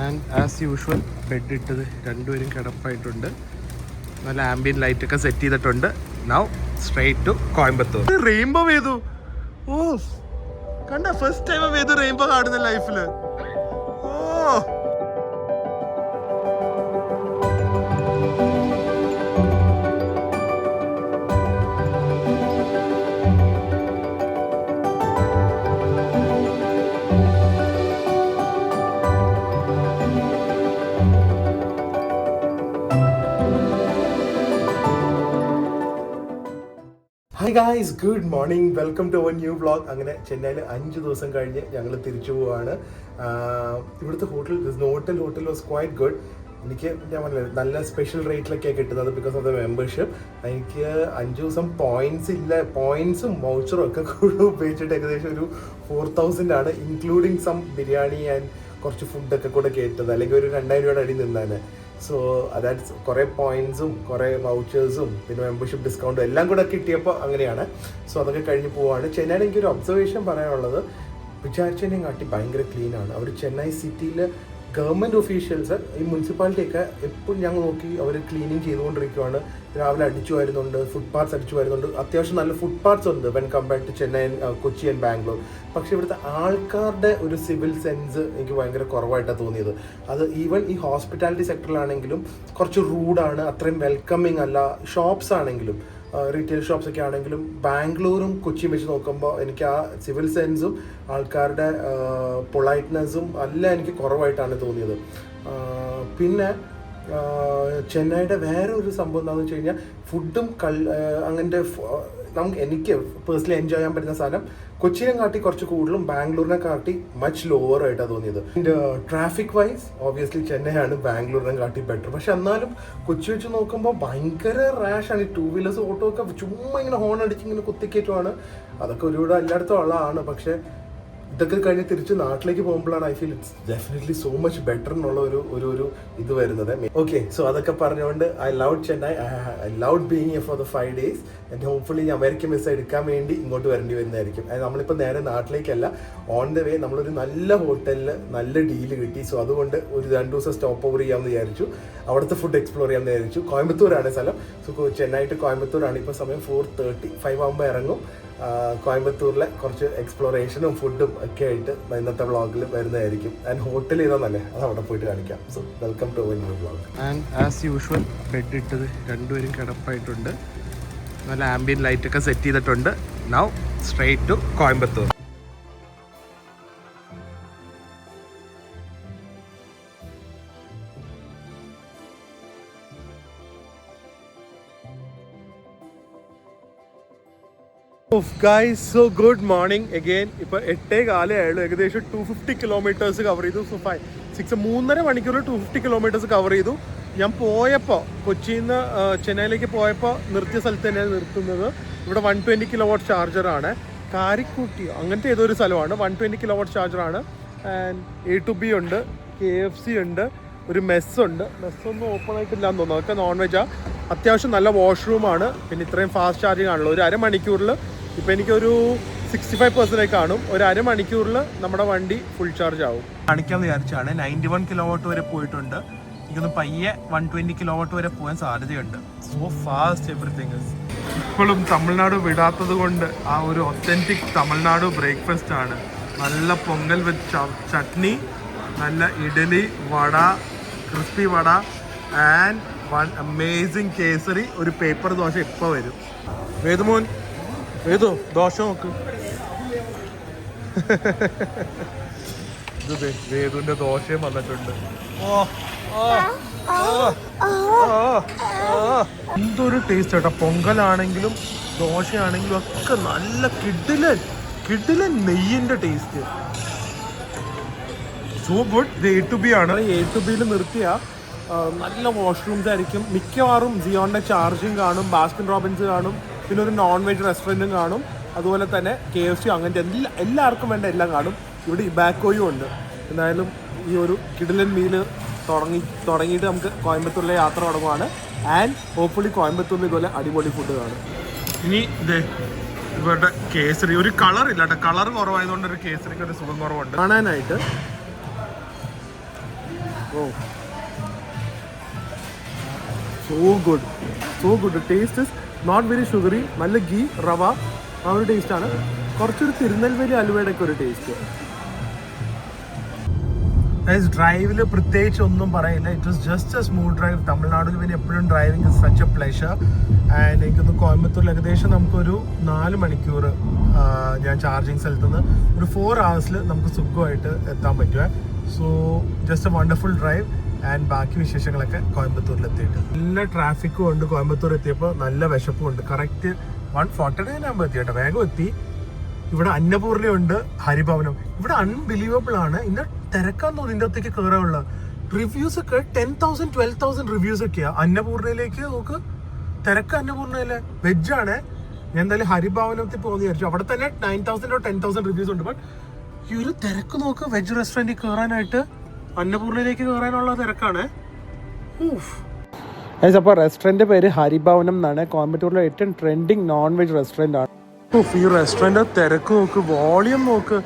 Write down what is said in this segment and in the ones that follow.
And as usual bed ഇട്ടത് രണ്ടുപേരും കിടപ്പായിട്ടുണ്ട്. നല്ല ആംബിയൻ ലൈറ്റ് ഒക്കെ സെറ്റ് ചെയ്തിട്ടുണ്ട്. Now straight to Coimbatore. Rainbow Vedu, oh കണ്ട ഫസ്റ്റ് ടൈം വേദു റെയിൻബോ കാണുന്ന ലൈഫില്. Oh hi guys, good morning, welcome to our new vlog. അങ്ങനെ ചെന്നൈയിൽ 5 ദിവസം കഴിഞ്ഞ് ഞങ്ങൾ തിരിച്ചു പോവുകയാണ്. ഇവിടുത്തെ ഹോട്ടൽ വാസ് ക്വൈറ്റ് ഗുഡ്. ഞാൻ പറഞ്ഞില്ല, നല്ല സ്പെഷ്യൽ റേറ്റിലൊക്കെയാണ് കിട്ടുന്നത് ബിക്കോസ് ഓഫ് ദ മെമ്പർഷിപ്പ്. എനിക്ക് 5 ദിവസം പോയിന്റ്സും വൗച്ചറും ഒക്കെ കൂടെ ഉപയോഗിച്ചിട്ട് ഏകദേശം ഒരു 4,000 ആണ്, ഇൻക്ലൂഡിങ് സം ബിരിയാണി ആൻഡ് കുറച്ച് ഫുഡൊക്കെ കൂടെ കേട്ടത്. അല്ലെങ്കിൽ ഒരു 2,000 രൂപയുടെ അടി നിന്നാണ്. സോ അതായത് കുറേ പോയിന്റ്സും കുറേ വൗച്ചേഴ്സും പിന്നെ മെമ്പർഷിപ്പ് ഡിസ്കൗണ്ടും എല്ലാം കൂടെ കിട്ടിയപ്പോൾ അങ്ങനെയാണ്. സോ അതൊക്കെ കഴിഞ്ഞ് പോവാണ്. ചെന്നൈയിൽ എനിക്കൊരു ഒബ്സർവേഷൻ പറയാനുള്ളത്, വിചാരിച്ചതിനെയും കാട്ടി ഭയങ്കര ക്ലീനാണ്. അവർ ചെന്നൈ സിറ്റിയിൽ ഗവൺമെൻറ് ഒഫീഷ്യൽസ്, ഈ മുനിസിപ്പാലിറ്റിയൊക്കെ എപ്പോഴും ഞങ്ങൾ നോക്കി അവർ ക്ലീനിങ് ചെയ്തുകൊണ്ടിരിക്കുകയാണ്. രാവിലെ അടിച്ചു വരുന്നുണ്ട്, ഫുട് പാത്ത്സ് അടിച്ചു വരുന്നുണ്ട്. അത്യാവശ്യം നല്ല ഫുട് പാത്ത്സ് ഉണ്ട് when compared to Chennai, Kochi and Bangalore. പക്ഷേ ഇവിടുത്തെ ആൾക്കാരുടെ ഒരു സിവിൽ സെൻസ് എനിക്ക് ഭയങ്കര കുറവായിട്ടാണ് തോന്നിയത്. അത് ഈവൻ ഈ ഹോസ്പിറ്റാലിറ്റി സെക്ടറിലാണെങ്കിലും കുറച്ച് റൂഡാണ്, അത്രയും വെൽക്കമിങ് അല്ല. ഷോപ്സ് ആണെങ്കിലും റീറ്റെയിൽ ഷോപ്സ് ഒക്കെ ആണെങ്കിലും ബാംഗ്ലൂരും കൊച്ചിയും വെച്ച് നോക്കുമ്പോൾ എനിക്ക് ആ സിവിൽ സെൻസും ആൾക്കാരുടെ പൊളൈറ്റ്നെസ്സും എല്ലാം എനിക്ക് കുറവായിട്ടാണ് തോന്നിയത്. പിന്നെ ചെന്നൈയുടെ വേറെ ഒരു സംഭവം എന്താണെന്ന് വെച്ച് കഴിഞ്ഞാൽ ഫുഡും അങ്ങനത്തെ എനിക്ക് പേഴ്സണലി എൻജോയ് ചെയ്യാൻ പറ്റുന്ന സാധനം കൊച്ചിനെ കാട്ടി കുറച്ച് കൂടുതലും ബാംഗ്ലൂരിനെ കാട്ടി മച്ച് ലോവർ ആയിട്ടാണ് തോന്നിയത്. ആൻഡ് ട്രാഫിക് വൈസ് ഓബിയസ്ലി ചെന്നൈയാണ് ബാംഗ്ലൂരിനെ കാട്ടി ബെറ്റർ. പക്ഷെ എന്നാലും കൊച്ചി വെച്ച് നോക്കുമ്പോൾ ഭയങ്കര റാഷാണ്. ഈ 2 വീലേഴ്സ് ഓട്ടോ ഒക്കെ ചുമ്മാ ഇങ്ങനെ ഹോൺ അടിച്ച് ഇങ്ങനെ കുത്തിക്കയറ്റുമാണ്. അതൊക്കെ ഒരുപാട് എല്ലായിടത്തും ഉള്ളതാണ്. പക്ഷേ ഇതൊക്കെ കഴിഞ്ഞ് തിരിച്ച് നാട്ടിലേക്ക് പോകുമ്പോഴാണ് I feel it's definitely so much better എന്നുള്ള ഒരു ഇത് വരുന്നത്. ഓക്കെ, സോ അതൊക്കെ പറഞ്ഞുകൊണ്ട് I love Chennai, I love being here for the 5 days. And hopefully American visa എടുക്കാൻ വേണ്ടി ഇങ്ങോട്ട് വരേണ്ടി വരുന്നതായിരിക്കും. നമ്മളിപ്പോൾ നേരെ നാട്ടിലേക്കല്ല, ഓൺ ദ വേ നമ്മളൊരു നല്ല ഹോട്ടലിൽ നല്ല ഡീല് കിട്ടി. സോ അതുകൊണ്ട് ഒരു 2 ദിവസം സ്റ്റോപ്പ് ഓവർ ചെയ്യാമെന്ന് വിചാരിച്ചു. അവിടുത്തെ ഫുഡ് എക്സ്പ്ലോർ ചെയ്യാമെന്ന് വിചാരിച്ചു. കോയമ്പത്തൂരാണ് സ്ഥലം. സോ ചെന്നൈ ടു കോയമ്പത്തൂരാണ് ഇപ്പോൾ സമയം. 4:30, 5 ആകുമ്പോൾ ഇറങ്ങും. കോയമ്പത്തൂരിലെ കുറച്ച് എക്സ്പ്ലോറേഷനും ഫുഡും ഒക്കെ ആയിട്ട് ഇന്നത്തെ വ്ളോഗിൽ വരുന്നതായിരിക്കും. ആൻഡ് ഹോട്ടൽ ചെയ്താന്നല്ലേ, അത് അവിടെ പോയിട്ട് കാണിക്കാം. So welcome to our new vlog. And as usual bed ഇട്ടത് രണ്ടുപേരും കിടപ്പായിട്ടുണ്ട്. നല്ല ആംബിയൻ ലൈറ്റ് ഒക്കെ സെറ്റ് ചെയ്തിട്ടുണ്ട്. Now straight to Coimbatore. Guys, so good morning again. ഇപ്പോൾ 8:15 ആയുള്ളൂ. ഏകദേശം 250 കിലോമീറ്റേഴ്സ് കവർ ചെയ്തു. സോ 3.5 മണിക്കൂറിൽ 250 കിലോമീറ്റേഴ്സ് കവർ ചെയ്തു. ഞാൻ പോയപ്പോൾ കൊച്ചിയിൽ നിന്ന് ചെന്നൈയിലേക്ക് പോയപ്പോൾ നിർത്തിയ സ്ഥലത്ത് തന്നെയാണ് നിർത്തുന്നത്. ഇവിടെ 120 kW ചാർജറാണ്. കാരിക്കുട്ടി അങ്ങനത്തെ ഏതൊരു സ്ഥലമാണ്. 120 kW ചാർജറാണ്. ആൻഡ് A to B ഉണ്ട്, KFC ഉണ്ട്, ഒരു മെസ്സുണ്ട്. മെസ്സൊന്നും ഓപ്പൺ ആയിട്ടില്ല എന്ന് തോന്നുന്നു. അതൊക്കെ നോൺ വെജാണ്. അത്യാവശ്യം നല്ല വാഷ്റൂമാണ്. പിന്നെ ഇത്രയും ഫാസ്റ്റ് ചാർജിങ് ആണല്ലോ. ഒരു അരമണിക്കൂറിൽ ഇപ്പോൾ എനിക്കൊരു 65% കാണും. ഒരു അരമണിക്കൂറിൽ നമ്മുടെ വണ്ടി ഫുൾ ചാർജ് ആവും. കാണിക്കാമെന്ന് വിചാരിച്ചാണ്. 91 kW വരെ പോയിട്ടുണ്ട്. എനിക്കൊന്ന് പയ്യെ 120 kW വരെ പോകാൻ സാധ്യതയുണ്ട്. So fast everything is. ഇപ്പോഴും തമിഴ്നാട് വിടാത്തത് കൊണ്ട് ആ ഒരു ഒത്തൻറ്റിക് തമിഴ്നാട് ബ്രേക്ക്ഫാസ്റ്റ് ആണ്. നല്ല പൊങ്കൽ വിത്ത് ചട്നി, നല്ല idli, vada, crispy vada and one amazing kesari. ഒരു പേപ്പർ ദോശ ഇപ്പോൾ വരും. വേദുമോൻ, വേദു ദോശ നോക്ക്. ഇത് വേദുവിന്റെ ദോശയും വന്നിട്ടുണ്ട്. എന്തൊരു ടേസ്റ്റ് കേട്ടോ. പൊങ്കലാണെങ്കിലും ദോശയാണെങ്കിലും ഒക്കെ നല്ല കിടിലൻ നെയ്യിന്റെ ടേസ്റ്റ്. So good. ഇത് A to B ആണ്. A to Bയിൽ നിർത്തിയ നല്ല വാഷ്റൂംസ് ആയിരിക്കും. മിക്കവാറും സിയോണിന്റെ ചാർജിങ് കാണും, ബാസ്കിൻ റോബിൻസ് കാണും, പിന്നെ ഒരു നോൺ വെജ് റെസ്റ്റോറൻറ്റും കാണും. അതുപോലെ തന്നെ KFC അങ്ങനത്തെ എല്ലാവർക്കും വേണ്ട എല്ലാം കാണും. ഇവിടെ ഇബാക്കോയും ഉണ്ട്. എന്തായാലും ഈ ഒരു കിടിലൻ മീല് തുടങ്ങിയിട്ട് നമുക്ക് കോയമ്പത്തൂരിലെ യാത്ര തുടങ്ങുവാണ്. ആൻഡ് ഹോപ്പ്ഫുള്ളി കോയമ്പത്തൂരിൽ ഇതുപോലെ അടിപൊളി ഫുഡ് കാണും. ഇനി ഇവരുടെ കേസരി ഒരു കളർ ഇല്ല കേട്ടോ. കളർ കുറവായതുകൊണ്ട് ഒരു കേസരിക്ക് ഒരു സുഖം കുറവുണ്ട് കാണാനായിട്ട്. Oh so good, so good. Taste is not very sugary. നല്ല ഗീ റവ ആ ഒരു ടേസ്റ്റാണ്. കുറച്ചൊരു തിരുനെൽവേലി അലുവയുടെ ഒക്കെ ഒരു ടേസ്റ്റ്. ഡ്രൈവിൽ പ്രത്യേകിച്ച് ഒന്നും പറയില്ല. It was just A smooth drive. തമിഴ്നാട്ടിൽ പിന്നെ എപ്പോഴും driving is such A pleasure. And എനിക്കൊന്ന് കോയമ്പത്തൂരിൽ ഏകദേശം നമുക്കൊരു 4 മണിക്കൂർ ഞാൻ ചാർജിങ് സ്ഥലത്ത് നിന്ന് ഒരു 4 hours നമുക്ക് സുഖമായിട്ട് എത്താൻ പറ്റുക. So just A wonderful drive. And ബാക്കി വിശേഷങ്ങളൊക്കെ കോയമ്പത്തൂരിൽ എത്തിയിട്ട് നല്ല ട്രാഫിക്കും ഉണ്ട്. കോയമ്പത്തൂർ എത്തിയപ്പോൾ നല്ല വിശപ്പും ഉണ്ട്. കറക്റ്റ് 1:49 ആകുമ്പോൾ എത്തി കേട്ടോ, വേഗം എത്തി. ഇവിടെ അന്നപൂർണയുണ്ട്, ഹരിഭവനം. ഇവിടെ അൺബിലീവബിൾ ആണ്. ഇന്ന് തിരക്കാൻ തോന്നി ഇതിൻ്റെ അകത്തേക്ക് കയറാനുള്ള. റിവ്യൂസ് ഒക്കെ 10,000 12,000 റിവ്യൂസ് ഒക്കെയാ. അന്നപൂർണയിലേക്ക് നോക്ക്, തിരക്ക് അന്നപൂർണയിലെ വെജാണ്. ഞാൻ എന്തായാലും ഹരിഭവനത്തിൽ പോകുന്ന വിചാരിച്ചു. അവിടെ തന്നെ 9,000 or 10,000 റിവ്യൂസ് ഉണ്ട്. ബട്ട് ഈ ഒരു തിരക്ക് നോക്ക്, വെജ് റെസ്റ്റോറൻറ്റിൽ കയറാനായിട്ട് അന്നപൂർണയിലേക്ക് കയറാനുള്ള തിരക്കാണ്. അപ്പോൾ റെസ്റ്റോറൻറ്റ് പേര് ഹരിഭവനം എന്നാണ്. കോയമ്പത്തൂരിലെ ഏറ്റവും ട്രെൻഡിങ് നോൺ വെജ് റെസ്റ്റോറൻ്റ് ആണ്. ഈ റെസ്റ്റോറൻറ്റ് തിരക്ക് നോക്ക്, വോളിയം നോക്ക്,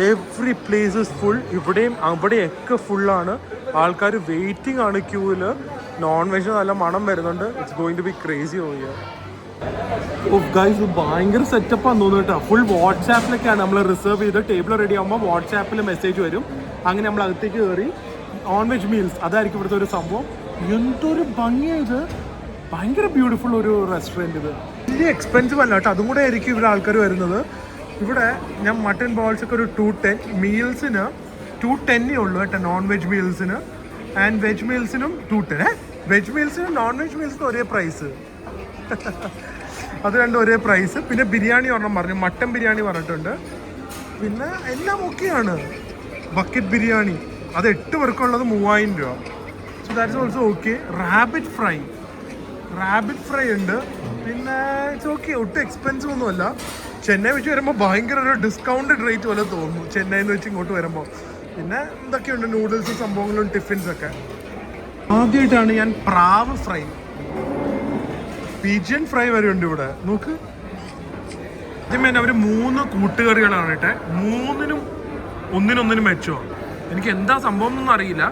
എവ്രി പ്ലേസ് ഇസ് ഫുൾ. ഇവിടെയും അവിടെയൊക്കെ ഫുള്ളാണ്. ആൾക്കാർ വെയിറ്റിംഗ് ആണ് ക്യൂവിൽ. നോൺ വെജ് നല്ല മണം വരുന്നുണ്ട്. It's going to be crazy over here. Guys ഭയങ്കര സെറ്റപ്പാന്ന് തോന്നുന്നു കേട്ടോ. ഫുൾ വാട്സാപ്പിലൊക്കെയാണ് നമ്മൾ റിസർവ് ചെയ്ത് ടേബിൾ റെഡി ആകുമ്പോൾ വാട്സാപ്പിൽ മെസ്സേജ് വരും. അങ്ങനെ നമ്മൾ അകത്തേക്ക് കയറി നോൺ വെജ് മീൽസ് അതായിരിക്കും ഇവിടുത്തെ ഒരു സംഭവം. എന്തൊരു ഭംഗിയായത്, ഭയങ്കര ബ്യൂട്ടിഫുൾ ഒരു റെസ്റ്റോറൻറ്റ്. ഇത് വലിയ എക്സ്പെൻസീവ് അല്ല കേട്ടോ, അതും കൂടെ ആയിരിക്കും ഇവിടെ ആൾക്കാർ വരുന്നത്. ഇവിടെ ഞാൻ മട്ടൺ ബോൾസ് ഒക്കെ ഒരു 210, മീൽസിന് 210 ഉള്ളൂ കേട്ടോ നോൺ വെജ് മീൽസിന്. ആൻഡ് വെജ് മീൽസിനും 210. വെജ് മീൽസിനും നോൺ വെജ് മീൽസിനും ഒരേ പ്രൈസ്. അത് രണ്ടും ഒരേ പ്രൈസ്. പിന്നെ ബിരിയാണി ഒരെണ്ണം പറഞ്ഞു, മട്ടൻ ബിരിയാണി പറഞ്ഞിട്ടുണ്ട്. പിന്നെ എല്ലാം ഓക്കെയാണ്. ബക്കറ്റ് ബിരിയാണി അത് 8 പേർക്കുള്ളത് 3000 രൂപ. So that's also okay. Rabbit fry ഉണ്ട്. പിന്നെ ഇറ്റ്സ് ഓക്കെ, ഒട്ടും എക്സ്പെൻസീവ് ഒന്നുമല്ല. ചെന്നൈ വെച്ച് വരുമ്പോൾ ഭയങ്കര ഒരു ഡിസ്കൗണ്ടഡ് റേറ്റ് പോലെ തോന്നുന്നു ചെന്നൈയിൽ നിന്ന് വെച്ച് ഇങ്ങോട്ട് വരുമ്പോൾ. പിന്നെ എന്തൊക്കെയുണ്ട്, നൂഡിൽസ് സംഭവങ്ങളും ടിഫിൻസൊക്കെ. ആദ്യമായിട്ടാണ് ഞാൻ പ്രാവ് ഫ്രൈ, പിജിയൻ ഫ്രൈ വരെ ഉണ്ട് ഇവിടെ. നോക്ക്, ആദ്യമേ അവർ 3 കൂട്ടുകറികളാണ് കേട്ടെ. 3നും ഒന്നിനൊന്നിനും മെച്ചോ. എനിക്ക് എന്താ സംഭവം എന്നൊന്നും അറിയില്ല.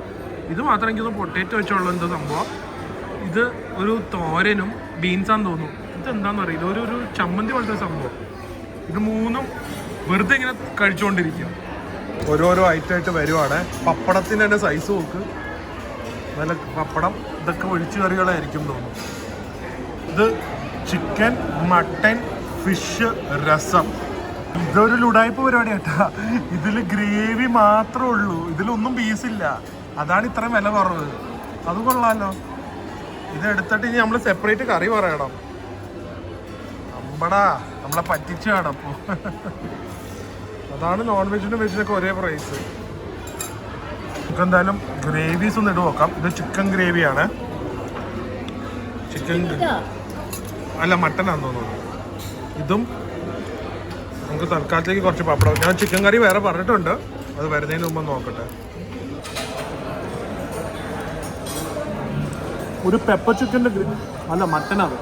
ഇത് മാത്രം എനിക്കൊന്ന് പൊട്ടേറ്റോ വെച്ചുള്ള എന്തോ സംഭവം. ഇത് ഒരു തോരനും ബീൻസാന്ന് തോന്നുന്നു. ഇതെന്താണെന്ന് അറിയില്ല, ഒരു ചമ്മന്തി പോലത്തെ സംഭവം. ഇത് 3ഉം വെറുതെ ഇങ്ങനെ കഴിച്ചുകൊണ്ടിരിക്കും. ഓരോരോ ഐറ്റമായിട്ട് വരുവാണ്. പപ്പടത്തിൻ്റെ തന്നെ സൈസ് നോക്ക്, നല്ല പപ്പടം. ഇതൊക്കെ ഒഴിച്ചു കറികളായിരിക്കും തോന്നുന്നു. ഇത് ചിക്കൻ, മട്ടൻ, ഫിഷ്, രസം. ഇതൊരു ലുടായ്പ പരിപാടി കേട്ടാ. ഇതിൽ ഗ്രേവി മാത്രമേ ഉള്ളൂ, ഇതിലൊന്നും പീസില്ല. അതാണ് ഇത്രയും വില കുറവ്. അത് കൊള്ളാമല്ലോ. ഇത് എടുത്തിട്ട് ഇനി നമ്മൾ സെപ്പറേറ്റ് കറി പറയണം. അമ്പടാ, നമ്മളെ പറ്റിച്ചാണ് അപ്പോൾ. അതാണ് നോൺ വെജിനും വെജിനൊക്കെ ഒരേ പ്രൈസ്. നമുക്ക് എന്തായാലും ഗ്രേവീസ് ഒന്ന് ഇട്ട് നോക്കാം. ഇത് ചിക്കൻ ഗ്രേവിയാണ്. ചിക്കൻ അല്ല, മട്ടനാന്ന് തോന്നുന്നു. ഇതും നമുക്ക് തൽക്കാലത്തേക്ക് കുറച്ച് പപ്പടം. ഞാൻ ചിക്കൻ കറി വേറെ പറഞ്ഞിട്ടുണ്ട്, അത് വരുന്നതിന് മുമ്പ് നോക്കട്ടെ. ഒരു പെപ്പർ ചിക്കൻ്റെ അല്ല മട്ടനാണ്.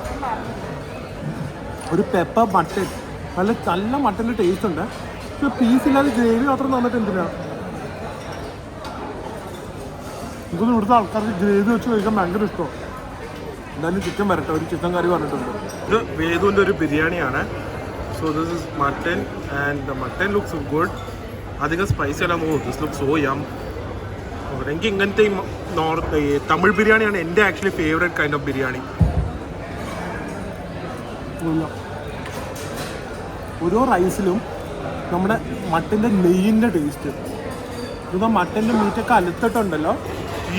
ഒരു പെപ്പർ മട്ടൻ, നല്ല മട്ടൻ്റെ ടേസ്റ്റ് ഉണ്ട്. പക്ഷെ പീസില്ലാതെ ഗ്രേവി മാത്രം തന്നിട്ട് എന്തിനാ? ഇതൊന്നും ഇവിടുത്തെ ആൾക്കാർക്ക് ഗ്രേവി വെച്ച് കഴിക്കാൻ ഭയങ്കര ഇഷ്ടമാണ്. എന്തായാലും ചിക്കൻ വരട്ടെ. ഒരു ചിക്കൻ കറി പറഞ്ഞിട്ടുണ്ട്. ഇത് വേദുവിൻ്റെ ഒരു ബിരിയാണിയാണ്. So this is mutton and the mutton looks good. അധികം സ്പൈസി അല്ല. ദിസ് ലുക്സ് സോ യം. എനിക്ക് ഇങ്ങനത്തെ ഈ തമിഴ് ബിരിയാണിയാണ് എൻ്റെ actually favourite kind of biryani. ഓരോ റൈസിലും നമ്മുടെ മട്ടൻ്റെ നെയ്യിൻ്റെ ടേസ്റ്റ്. ഇത് മട്ടൻ്റെ മീറ്റൊക്കെ അലുത്തിട്ടുണ്ടല്ലോ,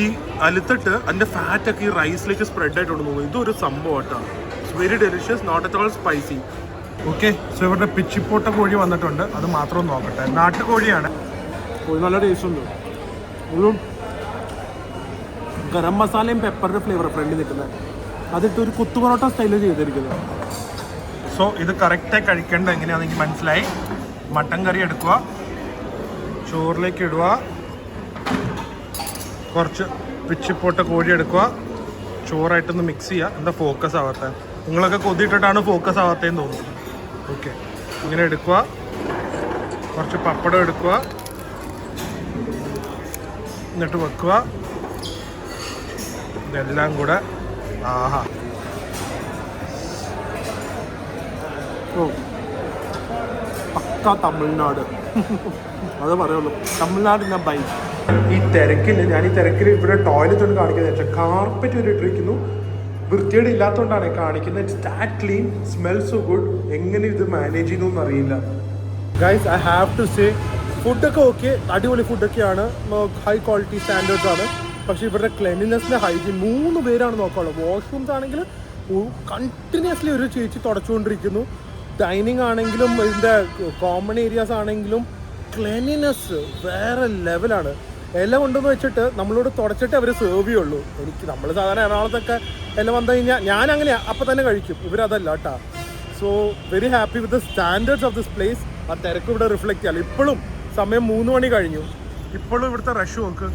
ഈ അലുത്തിട്ട് അതിൻ്റെ ഫാറ്റൊക്കെ ഈ റൈസിലേക്ക് സ്പ്രെഡ് ആയിട്ട് തോന്നുന്നു. ഇതൊരു സംഭവം കേട്ടോ. It's very delicious, not at all spicy. Okay, so ഇവരുടെ പിച്ചിപ്പോട്ട കോഴി വന്നിട്ടുണ്ട്. അത് മാത്രം നോക്കട്ടെ. നാട്ടുകോഴിയാണ്. കോഴി നല്ല ടേസ്റ്റ് ഉണ്ട്. ഒരു ഗരം മസാലയും പെപ്പറിൻ്റെ ഫ്ലേവർ ഫ്രണ്ടിൽ നിൽക്കുന്നത്. അതിട്ട് ഒരു കുത്തു പൊറോട്ട സ്റ്റൈലിൽ ചെയ്തിരിക്കുന്നത്. സോ ഇത് കറക്റ്റായി കഴിക്കേണ്ടത് എങ്ങനെയാണെന്ന് എനിക്ക് മനസ്സിലായി. മട്ടൻ കറി എടുക്കുക, ചോറിലേക്ക് ഇടുക, കുറച്ച് പിച്ചിപ്പോട്ട കോഴി എടുക്കുക, ചോറായിട്ടൊന്ന് മിക്സ് ചെയ്യുക. എന്താ ഫോക്കസ് ആവാത്ത? നിങ്ങളൊക്കെ കൊതിയിട്ടിട്ടാണ് ഫോക്കസ് ആവാത്തതെന്ന് തോന്നുന്നു. ഓക്കെ, ഇങ്ങനെ എടുക്കുക. കുറച്ച് പപ്പടം എടുക്കുക, എന്നിട്ട് വെക്കുക. എല്ലാം കൂടെ ആഹാ. ഓ പക്ക തമിഴ്നാട് അത് പറയുള്ളൂ. തമിഴ്നാടിൻ്റെ ബൈ. ഈ തിരക്കില്ല, ഞാൻ ഈ തിരക്കിൽ ഇവിടെ ടോയ്ലറ്റ് ഒന്ന് കാണിക്കുന്നത് വെച്ചാൽ കാർപ്പറ്റ് വരെ ഇട്ടിരിക്കുന്നു. വൃത്തിയുടെ ഇല്ലാത്തതുകൊണ്ടാണ് കാണിക്കുന്നത്. It's that clean, smell so good. എങ്ങനെ ഇത് മാനേജ് ചെയ്യുന്നു അറിയില്ല. Guys I have to say ഫുഡൊക്കെ ഓക്കെ, അടിപൊളി ഫുഡൊക്കെയാണ്, ഹൈ ക്വാളിറ്റി സ്റ്റാൻഡേർഡ്സ് ആണ്. പക്ഷേ ഇവരുടെ ക്ലെൻലിനെസ്സിൻ്റെ ഹൈജീൻ 3 പേരാണ് നോക്കാനുള്ളൂ. വാഷ്റൂംസ് ആണെങ്കിൽ കണ്ടിന്യൂസ്ലി ഒരു ചേച്ചി തുടച്ചുകൊണ്ടിരിക്കുന്നു. ഡൈനിങ് ആണെങ്കിലും ഇതിൻ്റെ കോമൺ ഏരിയാസ് ആണെങ്കിലും ക്ലെൻലിനെസ് വേറെ ലെവലാണ്. എല്ലാം കൊണ്ടെന്ന് വെച്ചിട്ട് നമ്മളോട് തുടച്ചിട്ട് അവർ സെർവ് ചെയ്യുള്ളൂ. നമ്മൾ സാധാരണ എറണാകുളത്തൊക്കെ എല്ലാം വന്നു കഴിഞ്ഞാൽ ഞാൻ അങ്ങനെയാണ് അപ്പം തന്നെ കഴിക്കും. ഇവരതല്ല കേട്ടോ. So very happy with the standards of this place. ആ തിരക്ക് ഇവിടെ റിഫ്ലക്റ്റ് ചെയ്യാം. ഇപ്പോഴും സമയം 3 മണി കഴിഞ്ഞു. ഇപ്പോഴും ഇവിടുത്തെ റഷ് നോക്ക്.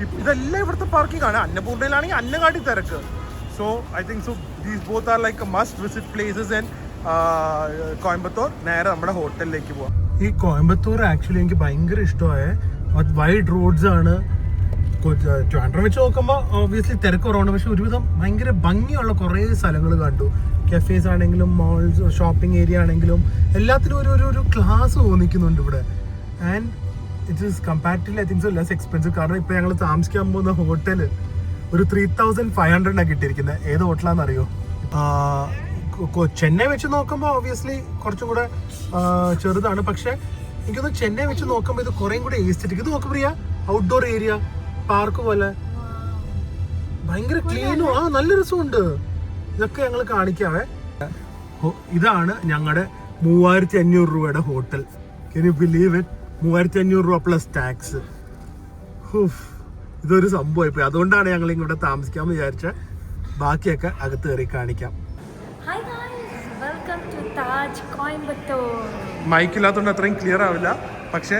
ഇതെല്ലാം ഇവിടുത്തെ പാർക്കിംഗ് ആണ്. അന്നപൂർണ്ണയിലാണെങ്കിൽ അന്നകാട്ടി തിരക്ക്. So I think so these both are like A must visit places in Coimbatore. നേരെ നമ്മുടെ ഹോട്ടലിലേക്ക് പോവാം. ഈ കോയമ്പത്തൂർ ആക്ച്വലി എനിക്ക് ഭയങ്കര ഇഷ്ടമായ വൈഡ് റോഡ്സ് ആണ്. ട്രിവാൻഡ്രം വെച്ച് നോക്കുമ്പോൾ ഓബിയസ്ലി തിരക്ക് കുറവാണ്. പക്ഷെ ഒരുവിധം ഭയങ്കര ഭംഗിയുള്ള കുറേ സ്ഥലങ്ങൾ കണ്ടു. കഫേസ് ആണെങ്കിലും മോൾസ്, ഷോപ്പിംഗ് ഏരിയ ആണെങ്കിലും എല്ലാത്തിനും ഒരു ക്ലാസ് തോന്നിക്കുന്നുണ്ട് ഇവിടെ. And it is comparatively I think so less expensive. കാരണം ഇപ്പോൾ ഞങ്ങൾ താമസിക്കാൻ പോകുന്ന ഹോട്ടൽ ഒരു 3500 കിട്ടിയിരിക്കുന്നത്. ഏത് ഹോട്ടലാണെന്ന് അറിയോ? ചെന്നൈ വെച്ച് നോക്കുമ്പോൾ ഓബിയസ്ലി കുറച്ചും കൂടെ ചെറുതാണ്. പക്ഷെ എനിക്കൊന്ന് ചെന്നൈ വെച്ച് നോക്കുമ്പോൾ ഇത് കുറേം കൂടെ എസ്തെറ്റിക്. ഇത് നോക്ക് പ്രിയ, ഔട്ട്ഡോർ ഏരിയ, പാർക്ക് പോലെ ഭയങ്കര ക്ലീനും നല്ല രസമുണ്ട്. ഇതൊക്കെ ഞങ്ങൾ കാണിക്കാവേ. ഇതാണ് ഞങ്ങളുടെ 3500 രൂപയുടെ hotel. Can you believe it? 3500 രൂപ പ്ലസ് ടാക്സ്. ഇതൊരു സംഭവമായിപ്പോയി. അതുകൊണ്ടാണ് ഞങ്ങൾ ഇങ്ങോട്ട് താമസിക്കാമെന്ന് വിചാരിച്ച. ബാക്കിയൊക്കെ അകത്ത് കയറി കാണിക്കാം. മൈക്കില്ലാത്തതുകൊണ്ട് അത്രയും ക്ലിയർ ആവില്ല. പക്ഷേ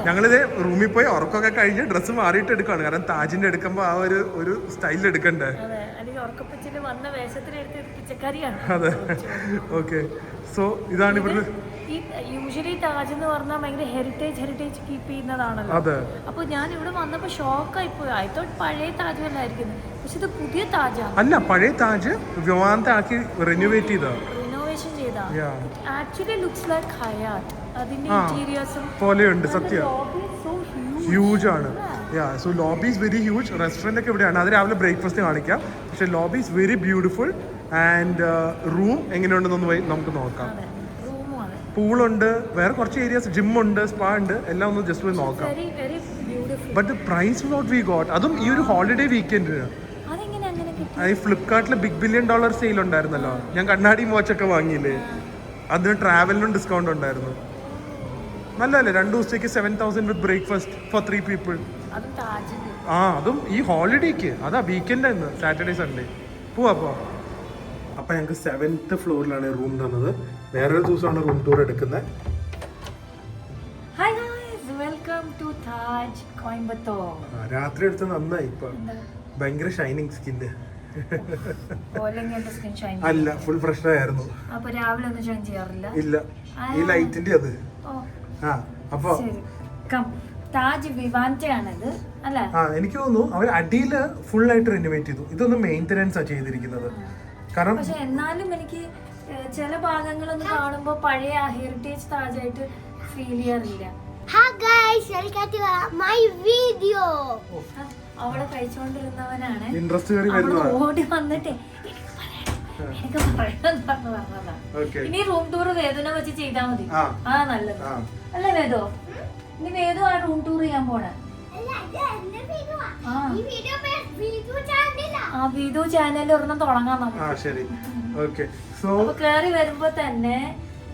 ഞങ്ങളിത് റൂമിൽ പോയി ഉറക്കമൊക്കെ കഴിഞ്ഞ് ഡ്രസ്സ് മാറിയിട്ട് എടുക്കുകയാണ്. കാരണം താജിന്റെ എടുക്കുമ്പോൾ ആ ഒരു സ്റ്റൈലിൽ എടുക്കണ്ടേ. അതെ, ഓക്കെ. സോ ഇതാണ് ഇവിടുന്ന് യൂഷ്വലി താജ് എന്ന് പറഞ്ഞാൽ ഭയങ്കര ഹെറിറ്റേജ് കീപ്പ് ചെയ്യുന്നതാണല്ലോ. അപ്പൊ ഞാൻ ഇവിടെ വന്നപ്പോ ഷോക്കായി പോയി. ഐ തോട്ട് പഴയ താജ് അല്ലായിരിക്കുന്നു. പക്ഷെ ഇത് പുതിയ താജാണ്. അല്ല, പഴയ താജ് വിവാദത്താക്കി റിനോവേറ്റ് ചെയ്ത ആക്ച്വലി ലുക്സ് ലൈക്ക് ഹയാത്ത്. അതിന്റെ ഇന്റീരിയേഴ്സും പോലെയുണ്ട്. സത്യം ഹ്യൂജ് ആണ്. So lobby is very huge. Restaurant ഒക്കെ ഇവിടെയാണ്. അത് രാവിലെ ബ്രേക്ക്ഫാസ്റ്റ് കാണിക്കാം. പക്ഷെ lobby is very beautiful. And room എങ്ങനെയുണ്ടെന്ന് നമുക്ക് നോക്കാം. പൂളുണ്ട്, വേറെ കുറച്ച് ഏരിയാസ്, ജിമ്മുണ്ട്, സ്പാ ഉണ്ട്. എല്ലാം ഒന്ന് ജസ്റ്റ് പോയി നോക്കാം. But the price not we got. അതും ഈ ഒരു ഹോളിഡേ വീക്കെൻഡിന്. ഈ ഫ്ലിപ്കാർട്ടിൽ $1 billion സെയിൽ ഉണ്ടായിരുന്നല്ലോ. ഞാൻ കണ്ണാടി വാച്ചൊക്കെ വാങ്ങിയില്ലേ, അതിന് ട്രാവലിനും ഡിസ്കൗണ്ട് ഉണ്ടായിരുന്നു. നല്ലതല്ലേ? 2 ദിവസത്തേക്ക് 7,000 വിത്ത് ബ്രേക്ക്ഫാസ്റ്റ് ഫോർ 3 people. അതും ഈ ഹോളിഡേക്ക്. അതാ വീക്കെൻഡ് ഇന്ന്, സാറ്റർഡേ സൺഡേ. പോവാ. അപ്പം ഞങ്ങൾക്ക് 7th ഫ്ലോറിലാണ് റൂം തന്നത്. വേറൊരു ദിവസമാണ് റൂം ടൂർ എടുക്കുന്നത്. രാത്രി എടുത്ത് നന്നായി. ഇപ്പൊ ഭയങ്കര ഷൈനിങ് സ്കിന്ന്. അല്ല, ഫുൾ ഫ്രഷ് ആയിരുന്നു. ഇല്ല, ഈ ലൈറ്റിന്റെ അത്. അപ്പൊ എനിക്ക് തോന്നുന്നു അവർ അടിയില് ഫുൾ ആയിട്ട് റിനോവേറ്റ് ചെയ്തു. ഇതൊന്ന് മെയിൻ്റെനൻസ് ആണ് ചെയ്തിരിക്കുന്നത്. കാരണം പക്ഷെ എന്നാലും എനിക്ക് ചില ഭാഗങ്ങളൊന്നും കാണുമ്പോ പഴയ ഹെറിറ്റേജ് താജായിട്ട് ഫീൽ ചെയ്യാറില്ല. അവിടെ കഴിച്ചോണ്ടിരുന്നവനാണ് ഓടി വന്നിട്ട് എനിക്ക് പറഞ്ഞതാ. ഇനി റൂം ടൂർ വേദന വെച്ച് ചെയ്താൽ മതി. നല്ലത് അല്ലേ വേദോ? ഇനി വേദോ ആ റൂം ടൂർ ചെയ്യാൻ പോണേ. വീഡിയോ ചാനൽ ഒരെണ്ണം തുടങ്ങാൻ നമുക്ക്. അപ്പൊ കേറി വരുമ്പോ തന്നെ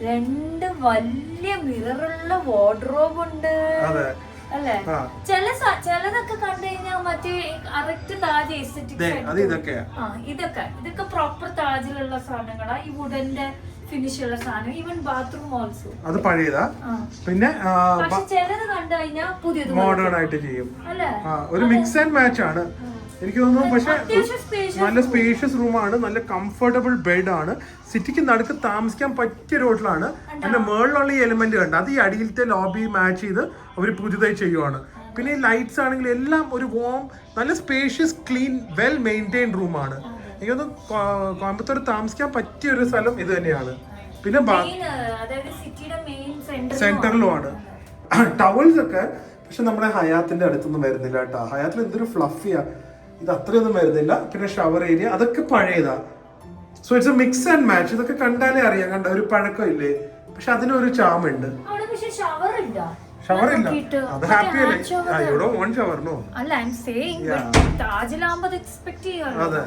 2 വലിയ മിററുള്ള വാർഡ്രോബ് ഉണ്ട് അല്ലേ? ചിലതൊക്കെ കണ്ടു കഴിഞ്ഞാൽ മറ്റേ കറക്റ്റ് താജ് എസ്തെറ്റിക്സ്. ഇതൊക്കെ പ്രോപ്പർ താജിലുള്ള സാധനങ്ങളാ. ഈ വുഡന്റെ ഫിനിഷ് ഉള്ള സാധനം. ഈവൻ ബാത്റൂം ഓൾസോ അത് പഴയതാ. പിന്നെ ചിലത് കണ്ടു കഴിഞ്ഞാൽ പുതിയത് മോഡേൺ ആയിട്ട് ചെയ്യും. ഒരു മിക്സ് ആൻഡ് മാച്ച് ആണ് എനിക്ക് തോന്നുന്നു. പക്ഷെ നല്ല സ്പേഷ്യസ് റൂമാണ്, നല്ല കംഫർട്ടബിൾ ബെഡ് ആണ്. സിറ്റിക്ക് നടുക്ക് താമസിക്കാൻ പറ്റിയ ഒരു ഹോട്ടലാണ്. അതിന്റെ മുകളിലുള്ള ഈ എലിമെന്റ് കണ്ട അത് ഈ അടിയിലത്തെ ലോബി മാച്ച് ചെയ്ത് അവർ പുതിയതായി ചെയ്യുവാണ്. പിന്നെ ഈ ലൈറ്റ്സ് ആണെങ്കിലും എല്ലാം ഒരു നല്ല സ്പേഷ്യസ് ക്ലീൻ വെൽ മെയിൻറ്റൈൻഡ് റൂമാണ്. എനിക്കൊന്ന് കോയമ്പത്തൂർ താമസിക്കാൻ പറ്റിയ ഒരു സ്ഥലം ഇത് തന്നെയാണ്. പിന്നെ സെന്ററിലുമാണ്. ടവൽസ് ഒക്കെ പക്ഷെ നമ്മുടെ ഹയാത്തിന്റെ അടുത്തൊന്നും വരുന്നില്ല കേട്ടോ. ഹയാത്തിൽ എന്തൊരു ഫ്ലഫിയാ, ഇത് അത്രയൊന്നും വരുന്നില്ല. പിന്നെ ഷവർ ഏരിയ അതൊക്കെ പഴയതാ. So it's a mix and match. ഇതൊക്കെ കണ്ടാലേ അറിയാം, കണ്ട ഒരു പഴക്കം ഇല്ലേ, പക്ഷെ അതിനൊരു ചാമുണ്ട്. ഷവർ ഇല്ല, അത് ഹാപ്പി അല്ലേ? You don't want shower no. അതെ,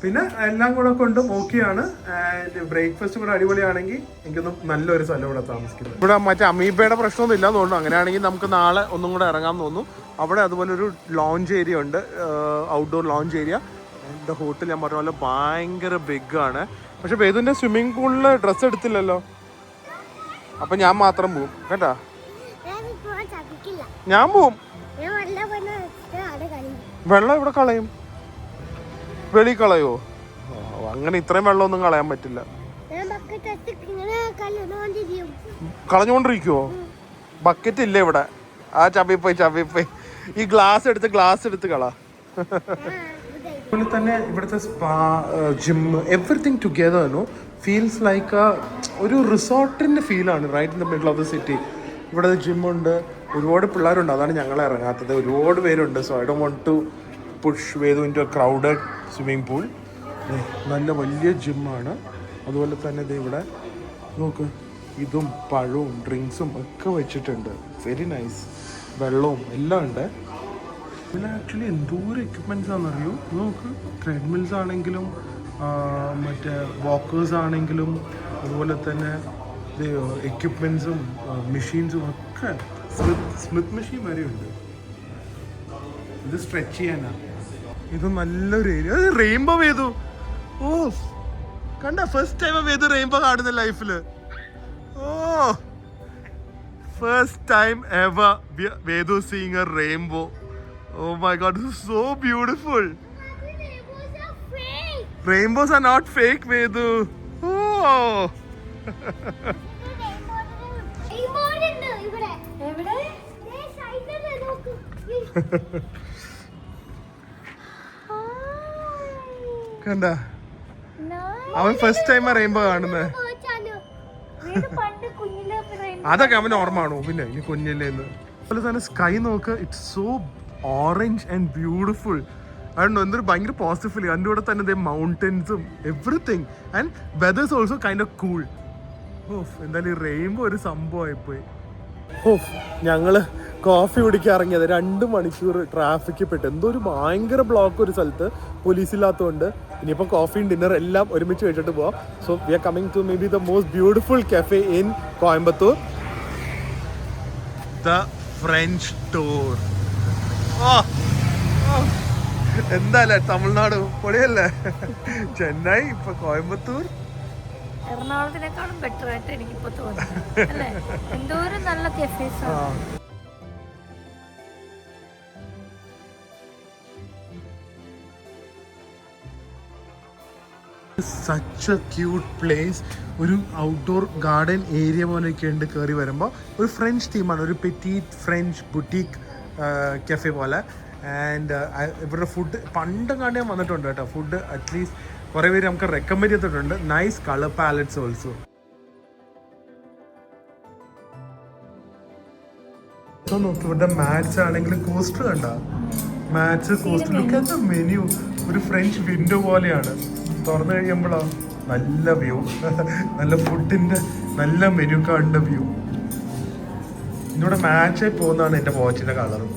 പിന്നെ എല്ലാം കൂടെ കൊണ്ടും ഓക്കെയാണ്. ആൻഡ് ബ്രേക്ക്ഫാസ്റ്റ് കൂടെ അടിപൊളിയാണെങ്കിൽ എനിക്കൊന്നും നല്ലൊരു സ്ഥലം ഇവിടെ താമസിക്കുന്നത്. ഇവിടെ മറ്റേ അമീബയുടെ പ്രശ്നമൊന്നും ഇല്ലാന്ന് തോന്നുന്നു. അങ്ങനെയാണെങ്കിൽ നമുക്ക് നാളെ ഒന്നും കൂടെ ഇറങ്ങാൻ തോന്നുന്നു. അവിടെ അതുപോലെ ഒരു ലോഞ്ച് ഏരിയ ഉണ്ട്, ഔട്ട്ഡോർ ലോഞ്ച് ഏരിയ. എൻ്റെ ഹോട്ടൽ ഞാൻ പറഞ്ഞ പോലെ ഭയങ്കര ബിഗ് ആണ്. പക്ഷെ വേദുവിൻ്റെ സ്വിമ്മിംഗ് പൂളിൽ ഡ്രസ്സ് എടുത്തില്ലല്ലോ, അപ്പം ഞാൻ മാത്രം പോവും കേട്ടാ. ഞാൻ പോവും. വെള്ളം ഇവിടെ കളയും, വെളി കളയോ? അങ്ങനെ ഇത്രയും വെള്ളമൊന്നും കളയാൻ പറ്റില്ല. കളഞ്ഞുകൊണ്ടിരിക്കുവോ? ബക്കറ്റ് ഇല്ല ഇവിടെ. ആ ചവിപ്പോയി ഈ ഗ്ലാസ് എടുത്ത് കള. അതുപോലെ തന്നെ ഇവിടുത്തെ spa, gym, everything together feels like ഒരു റിസോർട്ടിന്റെ ഫീലാണ് right in the middle of the city. ഇവിടെ ജിമ്മുണ്ട്, ഒരുപാട് പിള്ളേരുണ്ട്. അതാണ് ഞങ്ങൾ ഇറങ്ങാത്തത്. ഒരുപാട് പേരുണ്ട്. So I don't want to push Vedu into a crowded swimming pool. നല്ല വലിയ ജിമ്മാണ്. അതുപോലെ തന്നെ ഇത് ഇവിടെ നോക്ക്, ഇതും പഴവും ഡ്രിങ്ക്സും ഒക്കെ വെച്ചിട്ടുണ്ട്. Very nice. വെള്ളവും എല്ലാം ഉണ്ട്. ഇതിൽ ആക്ച്വലി എന്തോരം എക്യുപ്മെൻറ്റ്സ് ആണെന്നറിയോ? നോക്ക്, ട്രെഡ്മിൽസ് ആണെങ്കിലും മറ്റേ വാക്കേഴ്സ് ആണെങ്കിലും അതുപോലെ തന്നെ എക്യുപ്മെൻറ്റ്സും മെഷീൻസും ഒക്കെ. സ്മിത്ത് മെഷീൻ വരെ ഉണ്ട്. ഇത് സ്ട്രെച്ച് ചെയ്യാനാണ്. ഇത് നല്ലൊരു ഏരിയ. റെയിൻബോ വേദു, ഓ കണ്ട, ഫസ്റ്റ് ടൈം വേദു റെയിൻബോ കാണുന്ന ലൈഫില്. Oh, first time ever Vedu seeing a rainbow. Oh my God, this is so beautiful. Rainbows are not fake, Vedu. Oh. കണ്ട, അവൻ ഫസ്റ്റ് ടൈം റെയിൻബോ കാണുന്നത്. അതൊക്കെ അവന് ഓർമ്മയാണോ? പിന്നെ ഈ കുഞ്ഞില്ലേന്ന്. അതുപോലെ തന്നെ സ്കൈ നോക്ക്, it's so orange and beautiful. അതുകൊണ്ട് എന്തൊരു ഭയങ്കര പോസിറ്റീവ് ഫീലിംഗ്. അതിൻ്റെ കൂടെ തന്നെ മൗണ്ടൻസും everything and weathers also kind of cool. ഓഫ്, എന്തായാലും ഈ റെയിൻബോ ഒരു സംഭവമായിപ്പോയി. ഓഫ്, ഞങ്ങൾ കോഫി കുടിക്കാൻ ഇറങ്ങിയത് 2 മണിക്കൂർ ട്രാഫിക്കിൽ പെട്ട്. എന്തോ ഒരു ഭയങ്കര ബ്ലോക്ക് ഒരു സ്ഥലത്ത്, പോലീസ് ഇല്ലാത്തതുകൊണ്ട്. ഇനിയിപ്പോൾ കോഫിയും ഡിന്നർ എല്ലാം ഒരുമിച്ച് കഴിച്ചിട്ട് പോവാം. So we are coming to maybe the most beautiful cafe in Coimbatore, the French Door. എന്താല്ലേ തമിഴ്നാട് പൊളിയല്ലേ? ചെന്നൈ, ഇപ്പൊ കോയമ്പത്തൂർ. എറണാകുളത്തിനേക്കാളും ബെറ്റർ ആയിട്ട് എനിക്കിപ്പോ തോന്നുന്നു അല്ലേ? എന്തോരം നല്ല കഫേസ് ആണ്. Such A cute place. ഒരു ഔട്ട്ഡോർ ഗാർഡൻ ഏരിയ പോലെയൊക്കെ ഉണ്ട്. കയറി വരുമ്പോൾ ഒരു ഫ്രഞ്ച് തീമാണ്, ഒരു പെറ്റീറ്റ് ഫ്രഞ്ച് ബുട്ടീക്ക് കഫേ പോലെ. ആൻഡ് ഇവരുടെ ഫുഡ് പണ്ടും കണ്ട് ഞാൻ വന്നിട്ടുണ്ട് കേട്ടോ. ഫുഡ് അറ്റ്ലീസ്റ്റ് കുറേ പേര് നമുക്ക് റെക്കമെൻഡ് ചെയ്തിട്ടുണ്ട്. Nice colour palettes also. നോക്കി ഇവരുടെ മാറ്റ്സ് ആണെങ്കിലും കോസ്റ്റർ കണ്ട, mats coaster. Look at the menu. ഒരു ഫ്രഞ്ച് വിൻഡോ പോലെയാണ്. തുറന്നു കഴിയുമ്പോഴോ നല്ല വ്യൂ, നല്ല ഫുഡിന്റെ നല്ല മെനു കാർഡിന്റെ വ്യൂ. ഇതിലൂടെ മാച്ചായി പോകുന്നതാണ് എൻ്റെ വാച്ചിന്റെ കളറും.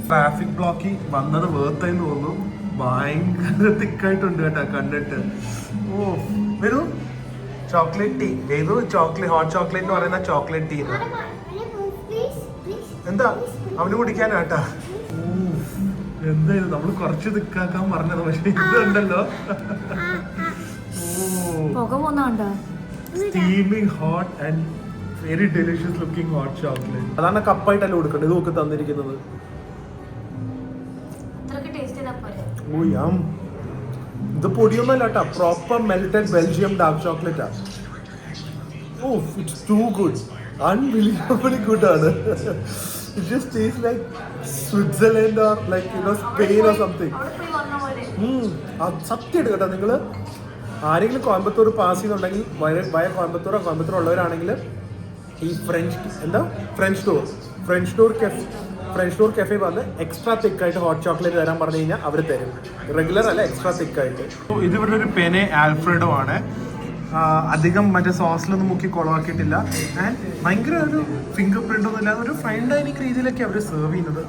ട്രാഫിക് ബ്ലോക്കിൽ വന്നത് വേർത്തായെന്ന് തോന്നുന്നു. ഭയങ്കര തിക്കായിട്ടുണ്ട് കേട്ടോ കണ്ടിട്ട്. ഓ, വരൂ. ചോക്ലേറ്റ് ടീ ഏതോ ചോക്ലേറ്റ്, ഹോട്ട് ചോക്ലേറ്റ് എന്ന് പറയുന്ന ചോക്ലേറ്റ് ടീ. എന്താ അവന് കുടിക്കാനാട്ടാ? എന്തായാലും നമ്മൾ കുറച്ച് തിക്കാക്കാൻ പറഞ്ഞത്, പക്ഷെ ഇതുണ്ടല്ലോ steaming hot and very delicious looking hot chocolate. അതാണ് കപ്പായിട്ടല്ല കൊടുക്കേണ്ടത്, ഇത് നോക്കി തന്നിരിക്കുന്നത്. ഇത് പൊടിയൊന്നുമല്ല കേട്ടോ, പ്രോപ്പർ മെൽറ്റഡ് ബെൽജിയം ഡാർക്ക് ചോക്ലേറ്റാ. Oh, it's too good, unbelievably good ആണ്. It just tastes like Switzerland or like, you know, Spain or something. അത് സത്യമായിട്ട് കേട്ടോ. നിങ്ങൾ ആരെങ്കിലും കോയമ്പത്തൂർ പാസ് ചെയ്യുന്നുണ്ടെങ്കിൽ വയ കോയമ്പത്തൂർ ഉള്ളവരാണെങ്കിൽ ഈ ഫ്രഞ്ച് ഡോർ കഫേ വന്ന് എക്സ്ട്രാ തിക്കായിട്ട് ഹോട്ട് ചോക്ലേറ്റ് തരാൻ പറഞ്ഞു കഴിഞ്ഞാൽ അവർ തരും. റെഗുലർ അല്ല, എക്സ്ട്രാ തിക്കായിട്ട്. ഇത് ഇവിടെ ഒരു പെനെ ആൽഫ്രെഡോ ആണ്. അധികം മറ്റേ സോസിലൊന്നും മുക്കി കുളമാക്കിയിട്ടില്ല. ആൻഡ് ഭയങ്കര ഒരു ഫിംഗർ പ്രിന്റ് ഒന്നും ഇല്ലാതെ ഒരു ഫൈൻ ഡൈനിങ് രീതിയിലൊക്കെ അവർ സെർവ് ചെയ്യുന്നത്.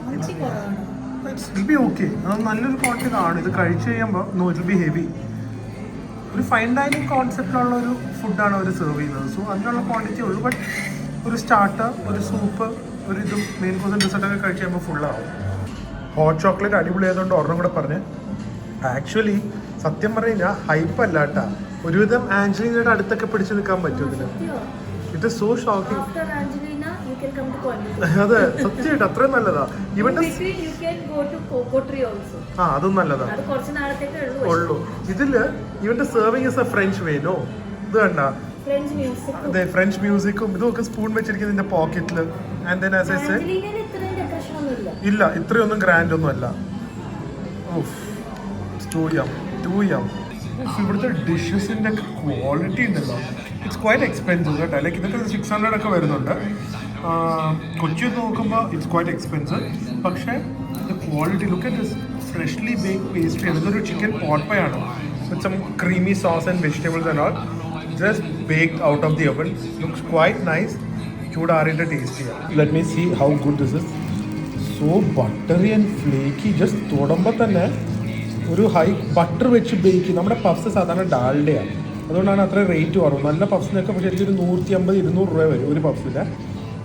It's will be okay. അത് നല്ലൊരു ക്വാണ്ടിറ്റി ആണ്. ഇത് കഴിച്ചു കഴിയുമ്പോൾ no it will be heavy. ഒരു ഫൈൻ ഡൈനിങ് കോൺസെപ്റ്റിലുള്ള ഒരു ഫുഡാണ് അവർ സെർവ് ചെയ്യുന്നത്. സോ അതിനുള്ള ക്വാണ്ടിറ്റി ഉള്ളൂ. ബട്ട് ഒരു സ്റ്റാർട്ടർ, ഒരു സൂപ്പ്, ഒരു ഇതും മെയിൻ കോഴ്സും ഡെസേർട്ടൊക്കെ കഴിച്ച് കഴിയുമ്പോൾ ഫുള്ളാവും. ഹോട്ട് ചോക്ലേറ്റ് അടിപൊളിയായതുകൊണ്ട് ഒരെണ്ണം കൂടെ പറഞ്ഞ്. ആക്ച്വലി സത്യം പറഞ്ഞു കഴിഞ്ഞാൽ ഹൈപ്പ് അല്ല കേട്ടാ. ഒരുവിധം ആഞ്ചലീനയുടെ അടുത്തൊക്കെ പിടിച്ചു നിൽക്കാൻ പറ്റും ഇതിന്. It is so shocking. അതെ, സത്യമായിട്ട് അത്രയും നല്ലതാ. ഇവന്റെ അതും നല്ലതാ ഉള്ളൂ. ഇതില് ഇവന്റെ സെർവിങ് ഇസ് എ ഫ്രഞ്ച് വേനോ. ഇത് കണ്ട അതെ, ഫ്രഞ്ച് മ്യൂസിക്കും ഇതൊക്കെ സ്പൂൺ വെച്ചിരിക്കുന്നതിന്റെ പോക്കറ്റില്. And then as I say ഇല്ല, ഇത്രയൊന്നും ഗ്രാൻഡ് ഒന്നും അല്ല. Too yum. ഇവിടുത്തെ ഡിഷസിന്റെ ക്വാളിറ്റി ഉണ്ടല്ലോ, ഇറ്റ്സ് ക്വൈറ്റ് എക്സ്പെൻസീവ് കേട്ടോ. ലൈക്ക് ഇതൊക്കെ 600 ഒക്കെ വരുന്നുണ്ട്. കൊച്ചി നോക്കുമ്പോൾ ഇറ്റ്സ് ക്വൈറ്റ് എക്സ്പെൻസീവ്. പക്ഷേ quality look at this freshly bake pastry. ഇതൊരു ചിക്കൻ പോട്ട് പൈ ആണ് with some creamy sauce and vegetables and all. Just baked out of the oven. Looks quite nice. ചൂടാറിയിട്ട് taste ചെയ്യാം. Let me see how good this is. So buttery and flaky. Just തൊടുമ്പോൾ തന്നെ ഒരു high butter വെച്ച് bake. നമ്മുടെ puffs സാധാരണ ഡാൽഡയാണ്, അതുകൊണ്ടാണ് അത്ര റേറ്റ് കുറവ്. നല്ല പഫ്സിനൊക്കെ പക്ഷേ എനിക്കൊരു 150-200 രൂപ വരും ഒരു പഫ്സിന്.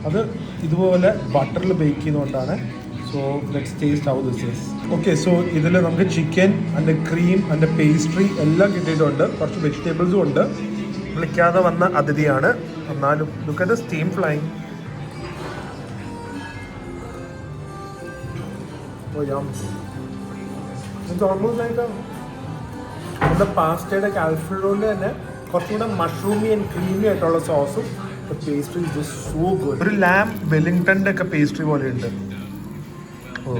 അത് ഇതുപോലെ ബട്ടറിൽ ബേക്ക് ചെയ്യുന്നതുകൊണ്ടാണ്. So let's taste how this is. Okay, so ഇതിൽ നമുക്ക് ചിക്കൻ അതിൻ്റെ ക്രീം അതിൻ്റെ പേസ്ട്രി എല്ലാം കിട്ടിയിട്ടുണ്ട്. കുറച്ച് വെജിറ്റബിൾസും ഉണ്ട്. വിളിക്കാതെ വന്ന അതിഥിയാണ് എന്നാലും. Look at the steam flying. It's almost like നമ്മുടെ പാസ്റ്റയുടെ ആൽഫ്രെഡോന്റെ തന്നെ കുറച്ചും കൂടെ മഷ്റൂമി ആൻഡ് ക്രീമി ആയിട്ടുള്ള സോസും. Pastry is just so good. ഒരു ലാം വെല്ലിംഗ്ടണിൻ്റെ ഒക്കെ പേസ്ട്രി പോലെ ഉണ്ട്. ഓ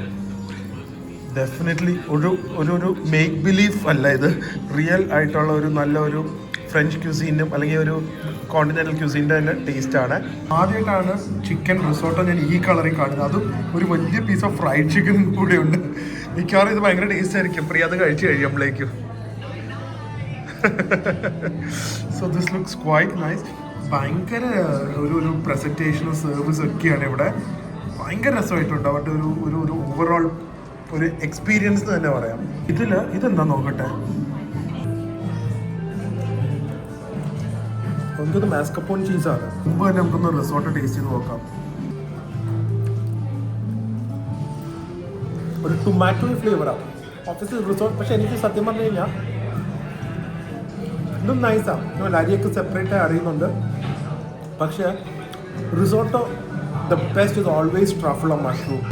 ഡെഫിനറ്റ്ലി ഒരു മേക്ക് ബിലീഫ് അല്ല ഇത്. റിയൽ ആയിട്ടുള്ള ഒരു നല്ല ഒരു ഫ്രഞ്ച് ക്യൂസീനും അല്ലെങ്കിൽ ഒരു കോണ്ടിനെൻ്റൽ ക്യൂസീൻ്റെ തന്നെ ടേസ്റ്റാണ്. ആദ്യമായിട്ടാണ് ചിക്കൻ റിസോർട്ടോ ഞാൻ ഈ കളറിൽ കാണുന്നത്. അതും ഒരു വലിയ പീസ് ഓഫ് ഫ്രൈഡ് ചിക്കൻ കൂടെ ഉണ്ട്. മിക്കവാറും ഇത് ഭയങ്കര ടേസ്റ്റ് ആയിരിക്കും പ്രിയ അത് കഴിച്ച് കഴിയുമ്പോഴേക്കും. So this looks quite nice. ഭയങ്കര ഒരു പ്രസൻറ്റേഷനും സർവീസ് ഒക്കെയാണ് ഇവിടെ. ഭയങ്കര രസമായിട്ടുണ്ട്. അവരുടെ ഒരു ഓവറോൾ ഒരു എക്സ്പീരിയൻസ് തന്നെ പറയാം. ഇതെന്താ നോക്കട്ടെ. നമുക്കിത് മാസ്കപ്പോൺ ചീസാണ്. മുമ്പ് തന്നെ നമുക്കൊന്ന് റിസോർട്ട് ടേസ്റ്റ് ചെയ്ത് നോക്കാം. ഒരു ടൊമാറ്റോ ഫ്ലേവറാണ് ഓഫീസിൽ റിസോർട്ട്. പക്ഷെ എനിക്ക് സത്യം പറഞ്ഞു കഴിഞ്ഞാൽ ഇതും നൈസാണ്. അരിയൊക്കെ സെപ്പറേറ്റ് ആയി അറിയുന്നുണ്ട്. പക്ഷേ risotto the best is always truffle on mushroom.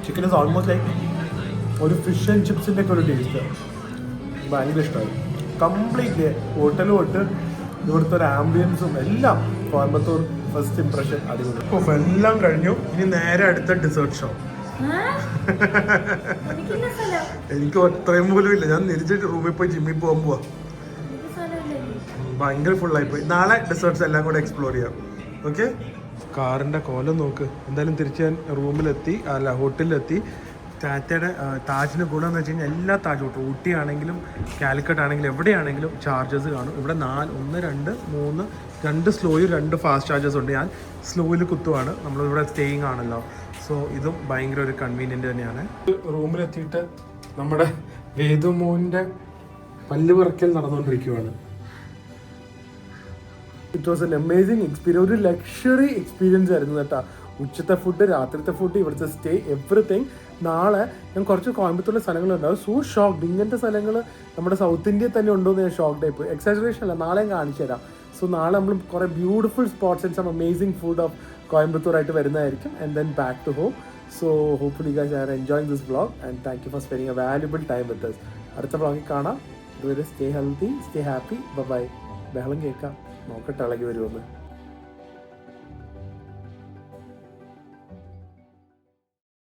Chicken is almost like ഒരു ഫിഷ് ആൻഡ് ചിപ്സിൻ്റെ ഒക്കെ ഒരു ടേസ്റ്റ്. ഭയങ്കര ഇഷ്ടമായി. കംപ്ലീറ്റ്ലി ഹോട്ടലും തൊട്ട് ഇവിടുത്തെ ഒരു ആംബിയൻസും എല്ലാം കോയമ്പത്തൂർ ഫസ്റ്റ് ഇംപ്രഷൻ അടിപൊളി. ഓഫ് എല്ലാം കഴിഞ്ഞു. ഇനി നേരെ അടുത്ത ഡിസേർട്ട് ഷോ. എനിക്ക് അത്രയും പോലും ഇല്ല. ഞാൻ തിരിച്ചിട്ട് റൂമിൽ പോയി ജിമ്മിൽ പോകാൻ പോവാ. ഭയങ്കര ഫുള്ളായിപ്പോയി. നാളെ ഡെസേർട്ട്സ് എല്ലാം കൂടെ എക്സ്പ്ലോർ ചെയ്യാം. ഓക്കെ, കാറിൻ്റെ കോലം നോക്ക്. എന്തായാലും തിരിച്ച് ഞാൻ റൂമിലെത്തി, അല്ല ഹോട്ടലിലെത്തി. ടാറ്റയുടെ താജിന് ഗുണമെന്ന് വെച്ച് കഴിഞ്ഞാൽ എല്ലാ താജ് ഹോട്ടൽ ഊട്ടി ആണെങ്കിലും കാലിക്കട്ട് ആണെങ്കിലും എവിടെയാണെങ്കിലും ചാർജസ് കാണും. ഇവിടെ 1, 2, 3 2 സ്ലോയും 2 ഫാസ്റ്റ് ചാർജസ് ഉണ്ട്. ഞാൻ സ്ലോയിൽ കുത്തുവാണ്. നമ്മളിവിടെ സ്റ്റേയിങ് ആണല്ലോ. സോ ഇതും ഭയങ്കര ഒരു കൺവീനിയൻ്റ് തന്നെയാണ്. റൂമിലെത്തിയിട്ട് നമ്മുടെ വേദുമോൻ്റെ പല്ല് പറക്കൽ നടന്നുകൊണ്ടിരിക്കുകയാണ്. It was an amazing experience. ഒരു ലക്ഷറി എക്സ്പീരിയൻസ് ആയിരുന്നു കേട്ടോ. ഉച്ചത്തെ ഫുഡ്, രാത്രിത്തെ ഫുഡ്, ഇവിടുത്തെ സ്റ്റേ, എവറിത്തിങ്. നാളെ ഞാൻ കുറച്ച് കോയമ്പത്തൂരിലെ സ്ഥലങ്ങളുണ്ടാവും. So shocked. ഇങ്ങനത്തെ സ്ഥലങ്ങൾ നമ്മുടെ സൗത്ത് ഇന്ത്യയിൽ തന്നെ ഉണ്ടോ എന്ന് ഞാൻ ഷോക്ക്ഡ് ആയിപ്പോയി. എക്സാജറേഷൻ അല്ല, നാളെ ഞാൻ കാണിച്ചു തരാം. സോ നാളെ നമ്മൾ കുറേ beautiful spots and some amazing food of Coimbatore ആയിട്ട് വരുന്നതായിരിക്കും. And then back to home. So hopefully guys are enjoying this vlog and thank you for spending a valuable time with us. അടുത്ത വ്ളോഗിൽ കാണാം. ഇതുവരെ stay healthy, stay happy, bye. ബഹളം കേൾക്കാം, നോക്കട്ടെ ഇളകി വരുമെന്ന്.